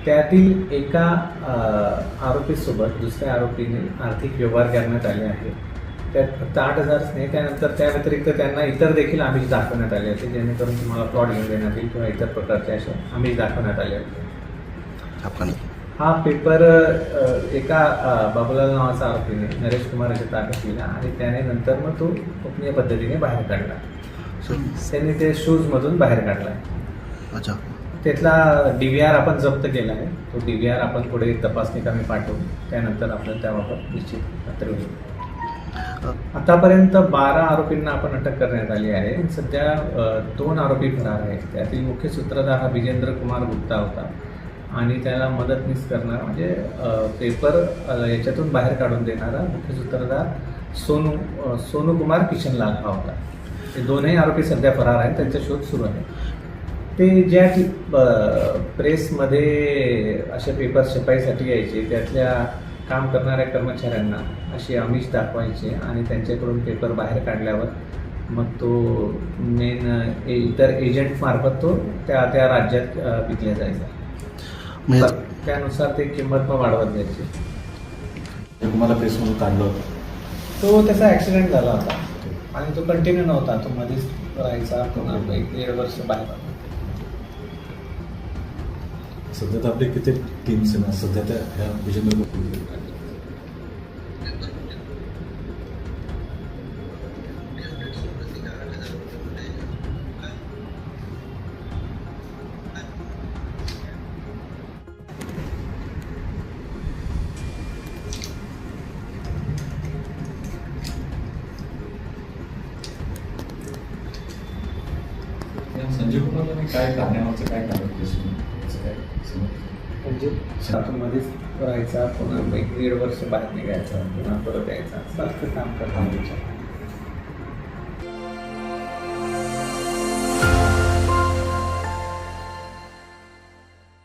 त्यातील एका आरोपीसोबत दुसऱ्या आरोपीने आर्थिक व्यवहार करण्यात आले आहे. त्यात फक्त 8,000च नाही, त्यानंतर त्या व्यतिरिक्त त्यांना इतर देखील आमिष दाखवण्यात आले होते, जेणेकरून तुम्हाला प्लॉट घेऊन देण्यात येईल किंवा इतर प्रकारचे असे आमिष दाखवण्यात आले होते. हा पेपर एका बाबूलाल नावाचा आरोपीने नरेश कुमार याच्या ताब्यात दिला आणि त्याने नंतर मग तो गोपनीय पद्धतीने बाहेर काढला. त्यांनी ते शूजमधून बाहेर काढला. अच्छा. त्यातला DVR आपण जप्त केला आहे. तो DVR आपण पुढे तपासणी कामी पाठवू, त्यानंतर आपल्याला त्याबाबत निश्चित खात्री होईल. आतापर्यंत 12 आरोपींना आपण अटक करण्यात आली आहे. सध्या 2 आरोपी फरार आहेत. त्यातील मुख्य सूत्रधार हा विजेंद्र कुमार गुप्ता होता आणि त्याला मदतनीस करणारा म्हणजे पेपर याच्यातून बाहेर काढून देणारा मुख्य सूत्रधार सोनू कुमार किशनलाल हा होता. हे दोनही आरोपी सध्या फरार आहेत. त्यांचा शोध सुरू आहे. ते ज्या प्रेसमध्ये असे पेपर छपाईसाठी यायचे, त्यातल्या काम करणाऱ्या कर्मचाऱ्यांना अशी आमिष दाखवायचे आणि त्यांच्याकडून पेपर बाहेर काढल्यावर मग तो मेन इतर एजंटमार्फत तो त्या राज्यात विकल्या जायचा. त्यानुसार ते किंमत मग वाढवत द्यायची. तुम्हाला प्रेसमधून काढलं होतं? तो त्याचा ॲक्सिडेंट झाला होता आणि तो कंटिन्यू नव्हता. तो मध्येच राहायचा. पुन्हा 1.5 वर्ष बाहेर. सध्या तर आपले किती टीम्स आहे ना सध्या त्या ह्या विजेंद्र संजय कुमारला काय कारणामागचं काय कारण म्हणजे मध्येच राहायचा, पुन्हा 1.5 वर्ष बाहेर निघायचा, पुन्हा परत यायचा, सारखं काम करता.